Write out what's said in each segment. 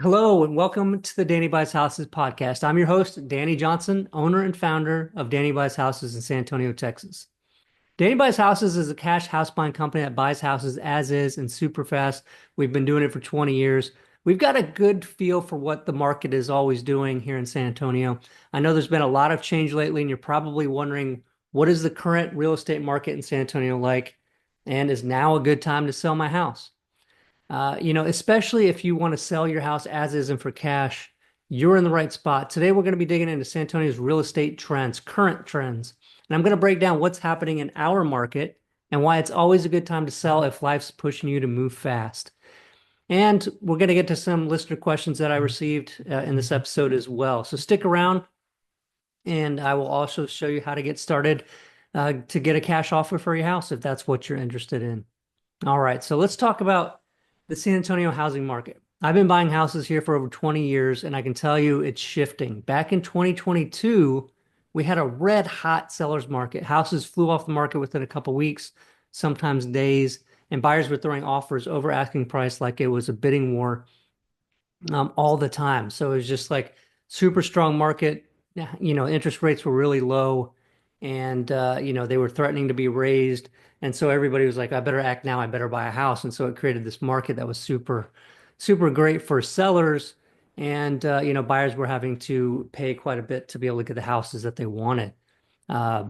Hello and welcome to the Danny Buys Houses podcast. I'm your host, Danny Johnson, owner and founder of Danny Buys Houses in San Antonio, Texas. Danny Buys Houses is a cash house buying company that buys houses as is and super fast. We've been doing it for 20 years. We've got a good feel for what the market is always doing here in San Antonio. I know there's been a lot of change lately, and you're probably wondering what is the current real estate market in San Antonio like, and is now a good time to sell my house? Especially if you want to sell your house as is and for cash, you're in the right spot. Today, we're going to be digging into San Antonio's real estate trends, current trends. And I'm going to break down what's happening in our market and why it's always a good time to sell if life's pushing you to move fast. And we're going to get to some listener questions that I received in this episode as well. So stick around, and I will also show you how to get started to get a cash offer for your house if that's what you're interested in. All right, so let's talk about the San Antonio housing market. I've been buying houses here for over 20 years, and I can tell you it's shifting. Back in 2022, we had a red hot seller's market. Houses flew off the market within a couple weeks, sometimes days, and buyers were throwing offers over asking price like it was a bidding war all the time. So it was just like super strong market. Interest rates were really low, and they were threatening to be raised. And so everybody was like, I better act now, I better buy a house. And so it created this market that was super, super great for sellers. And buyers were having to pay quite a bit to be able to get the houses that they wanted. Uh,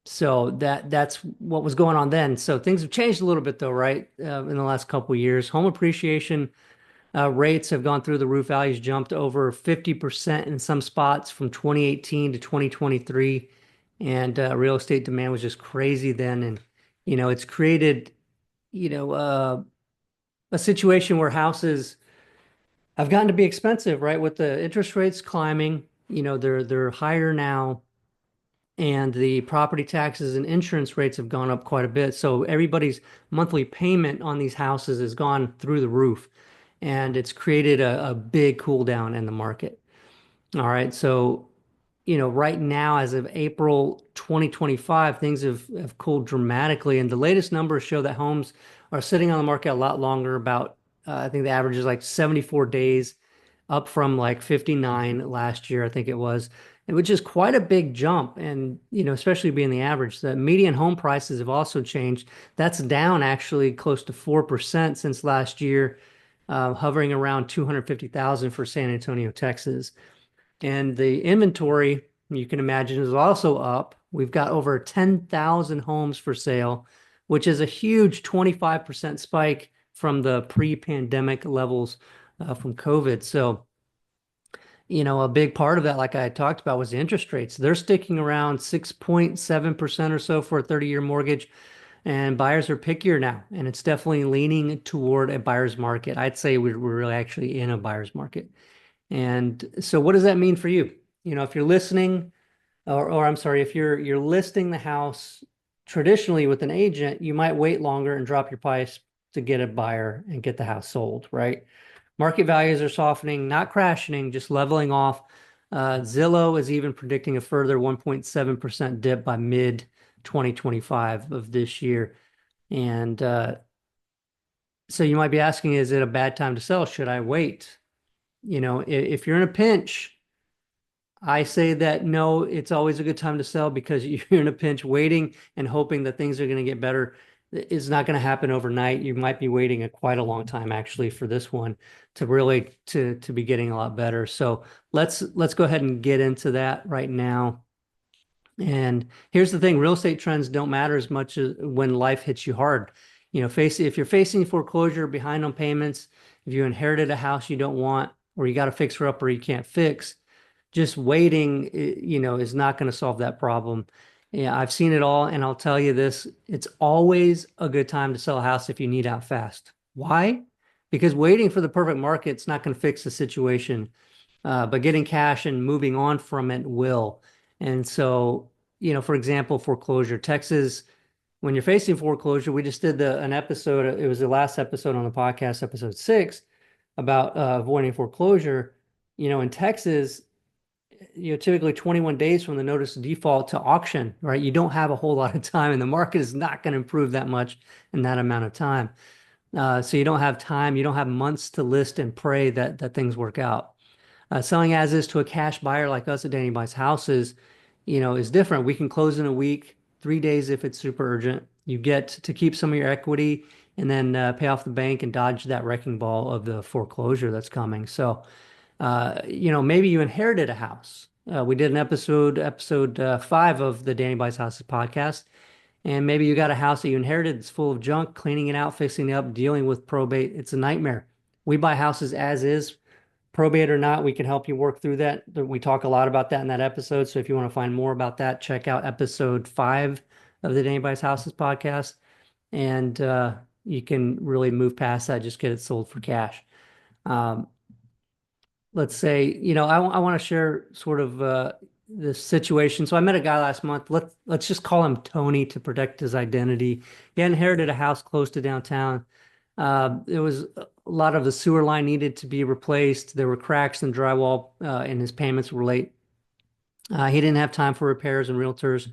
so that's what was going on then. So things have changed a little bit though, right? In the last couple of years, home appreciation rates have gone through the roof. Values jumped over 50% in some spots from 2018 to 2023. And real estate demand was just crazy then. And, it's created, you know, uh, a situation where houses have gotten to be expensive, right? With the interest rates climbing, they're higher now, and the property taxes and insurance rates have gone up quite a bit. So everybody's monthly payment on these houses has gone through the roof, and it's created a big cool down in the market. All right. So, right now, as of April 2025, things have cooled dramatically. And the latest numbers show that homes are sitting on the market a lot longer, about, I think the average is like 74 days, up from like 59 last year, I think it was, which is quite a big jump. And, especially being the average, the median home prices have also changed. That's down actually close to 4% since last year, hovering around 250,000 for San Antonio, Texas. And the inventory, you can imagine, is also up. We've got over 10,000 homes for sale, which is a huge 25% spike from the pre-pandemic levels from COVID. So, a big part of that, like I talked about, was the interest rates. They're sticking around 6.7% or so for a 30-year mortgage, and buyers are pickier now. And it's definitely leaning toward a buyer's market. I'd say we're really actually in a buyer's market. And so what does that mean for you? If you're listening, or I'm sorry, if you're listing the house traditionally with an agent, you might wait longer and drop your price to get a buyer and get the house sold, right? Market values are softening, not crashing, just leveling off. Zillow is even predicting a further 1.7% dip by mid 2025 of this year. And so you might be asking, is it a bad time to sell? Should I wait? If you're in a pinch, I say that no, it's always a good time to sell, because you're in a pinch. Waiting and hoping that things are going to get better is not going to happen overnight. You might be waiting quite a long time actually for this one to really to be getting a lot better. So let's go ahead and get into that right now. And here's the thing, real estate trends don't matter as much as when life hits you hard. If you're facing foreclosure, behind on payments, if you inherited a house you don't want, or you got a fixer upper you can't fix, just waiting, is not going to solve that problem. Yeah, I've seen it all, and I'll tell you this, it's always a good time to sell a house if you need out fast. Why? Because waiting for the perfect market's not going to fix the situation, but getting cash and moving on from it will. And so, for example, foreclosure, Texas, when you're facing foreclosure, we just did an episode, it was the last episode on the podcast, episode 6, about avoiding foreclosure. In Texas, typically 21 days from the notice of default to auction, right? You don't have a whole lot of time, and the market is not going to improve that much in that amount of time. So you don't have time, you don't have months to list and pray that things work out. Selling as is to a cash buyer like us at Danny Buys Houses, is different. We can close in a week, 3 days if it's super urgent. You get to keep some of your equity and then pay off the bank and dodge that wrecking ball of the foreclosure that's coming. So, maybe you inherited a house. We did an episode 5 of the Danny Buys Houses podcast, and maybe you got a house that you inherited. It's full of junk, cleaning it out, fixing it up, dealing with probate. It's a nightmare. We buy houses as is, probate or not. We can help you work through that. We talk a lot about that in that episode. So if you want to find more about that, check out episode 5 of the Danny Buys Houses podcast. And you can really move past that. Just get it sold for cash. Um, let's say, I want to share sort of this situation. So I met a guy last month. Let's just call him Tony to protect his identity. He inherited a house close to downtown. There was a lot of the sewer line needed to be replaced. There were cracks in drywall, and his payments were late. He didn't have time for repairs and realtors.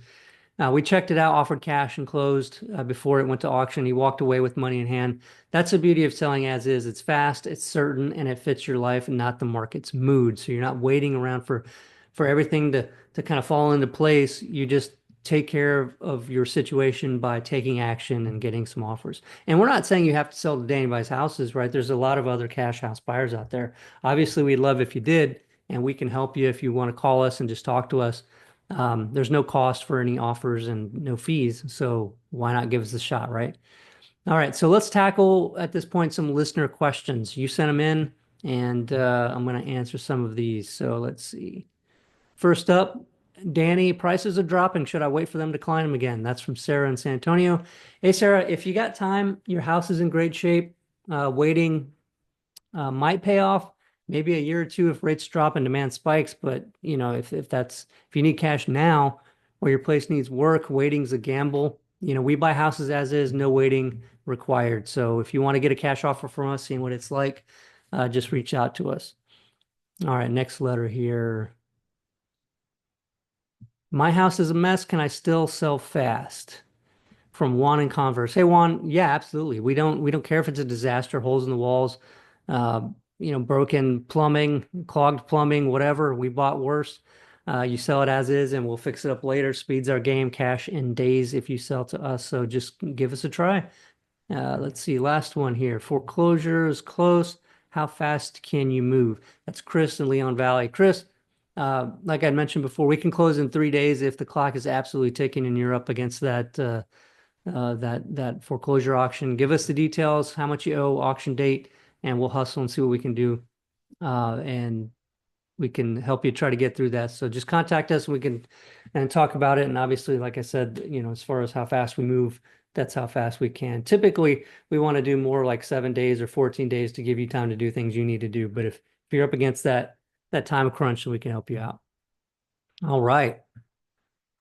We checked it out, offered cash, and closed before it went to auction. He walked away with money in hand. That's the beauty of selling as is. It's fast, it's certain, and it fits your life and not the market's mood. So you're not waiting around for everything to kind of fall into place. You just take care of your situation by taking action and getting some offers. And we're not saying you have to sell to Danny Buys Houses, right? There's a lot of other cash house buyers out there. Obviously, we'd love if you did, and we can help you if you want to call us and just talk to us. There's no cost for any offers and no fees, so why not give us a shot, right? All right, so let's tackle at this point some listener questions. You sent them in, and I'm going to answer some of these. So let's see. First up, Danny, prices are dropping. Should I wait for them to climb again? That's from Sarah in San Antonio. Hey, Sarah, if you got time, your house is in great shape. Waiting might pay off maybe a year or two if rates drop and demand spikes. But if you need cash now or your place needs work, waiting's a gamble. We buy houses as is, no waiting required. So if you want to get a cash offer from us, seeing what it's like, just reach out to us. All right, next letter here. My house is a mess. Can I still sell fast? From Juan in Converse. Hey Juan, yeah, absolutely. We don't care if it's a disaster, holes in the walls, uh, broken plumbing, clogged plumbing, whatever. We bought worse. You sell it as is, and we'll fix it up later. Speeds our game, cash in days if you sell to us. So just give us a try. Let's see, last one here. Foreclosure is close. How fast can you move? That's Chris in Leon Valley. Chris, like I mentioned before, we can close in 3 days if the clock is absolutely ticking and you're up against that foreclosure auction. Give us the details, how much you owe, auction date, and we'll hustle and see what we can do. And we can help you try to get through that. So just contact us. We can and talk about it. And obviously, like I said, as far as how fast we move, that's how fast we can. Typically, we want to do more like 7 days or 14 days to give you time to do things you need to do. But if you're up against that time crunch, we can help you out. All right.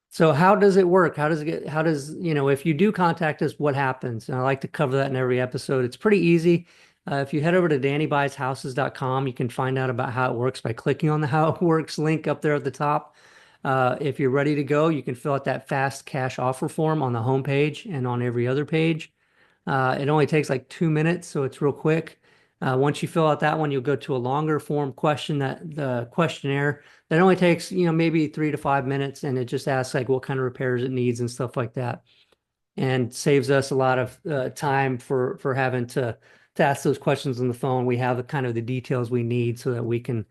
So how does it work? If you do contact us, what happens? And I like to cover that in every episode. It's pretty easy. If you head over to DannyBuysHouses.com, you can find out about how it works by clicking on the How It Works link up there at the top. If you're ready to go, you can fill out that fast cash offer form on the homepage and on every other page. It only takes like 2 minutes, so it's real quick. Once you fill out that one, you'll go to a longer form question, that the questionnaire that only takes, maybe 3 to 5 minutes, and it just asks like what kind of repairs it needs and stuff like that, and saves us a lot of time for having to ask those questions on the phone. We have the kind of the details we need so that we can,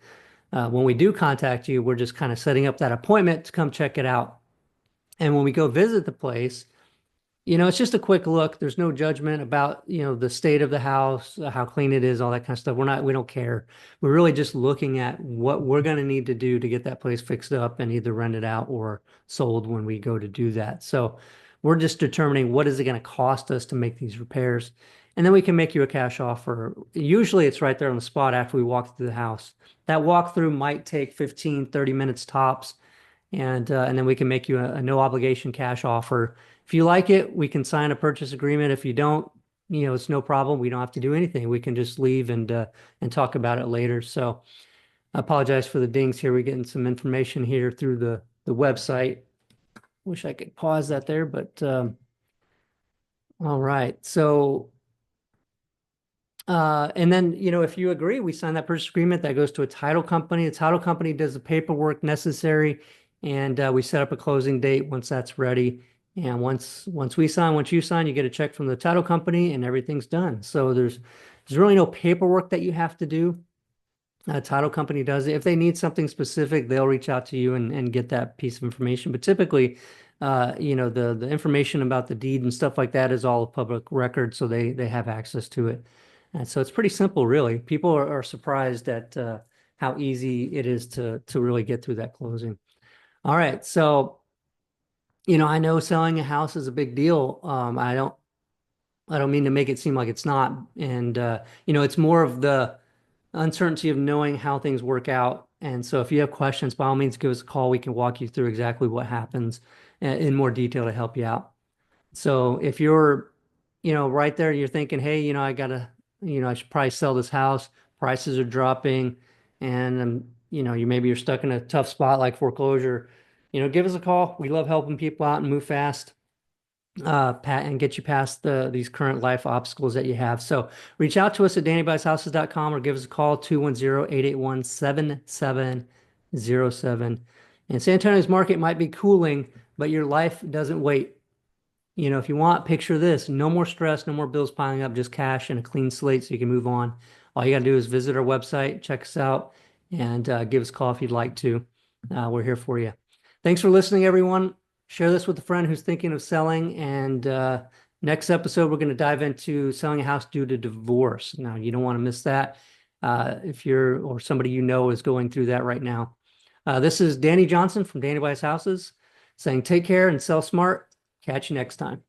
when we do contact you, we're just kind of setting up that appointment to come check it out. And when we go visit the place, it's just a quick look. There's no judgment about, the state of the house, how clean it is, all that kind of stuff. We don't care. We're really just looking at what we're going to need to do to get that place fixed up and either rent it out or sold when we go to do that. So we're just determining what is it going to cost us to make these repairs. And then we can make you a cash offer. Usually it's right there on the spot after we walk through the house. That walkthrough might take 15, 30 minutes tops. And then we can make you a no obligation cash offer. If you like it, we can sign a purchase agreement. If you don't, it's no problem. We don't have to do anything. We can just leave and talk about it later. So I apologize for the dings here. We're getting some information here through the website. Wish I could pause that there, but all right. So And then, if you agree, we sign that purchase agreement that goes to a title company. The title company does the paperwork necessary, and we set up a closing date once that's ready. And once you sign, you get a check from the title company, and everything's done. So there's really no paperwork that you have to do. A title company does it. If they need something specific, they'll reach out to you and get that piece of information. But typically, the information about the deed and stuff like that is all public record, so they have access to it. And so it's pretty simple, really. People are surprised at how easy it is to really get through that closing. All right, so I know selling a house is a big deal. I don't mean to make it seem like it's not. And it's more of the uncertainty of knowing how things work out. And so if you have questions, by all means, give us a call. We can walk you through exactly what happens in more detail to help you out. So if you're, right there, you're thinking, hey, I should probably sell this house. Prices are dropping, and you're stuck in a tough spot like foreclosure. Give us a call. We love helping people out and move fast and get you past these current life obstacles that you have. So reach out to us at DannyBuysHouses.com or give us a call 210-881-7707. And San Antonio's market might be cooling, but your life doesn't wait. If you want, picture this: no more stress, no more bills piling up, just cash and a clean slate so you can move on. All you got to do is visit our website, check us out, and give us a call if you'd like to. We're here for you. Thanks for listening, everyone. Share this with a friend who's thinking of selling. And next episode, we're going to dive into selling a house due to divorce. Now, you don't want to miss that if you're or somebody is going through that right now. This is Danny Johnson from Danny Buys Houses saying take care and sell smart. Catch you next time.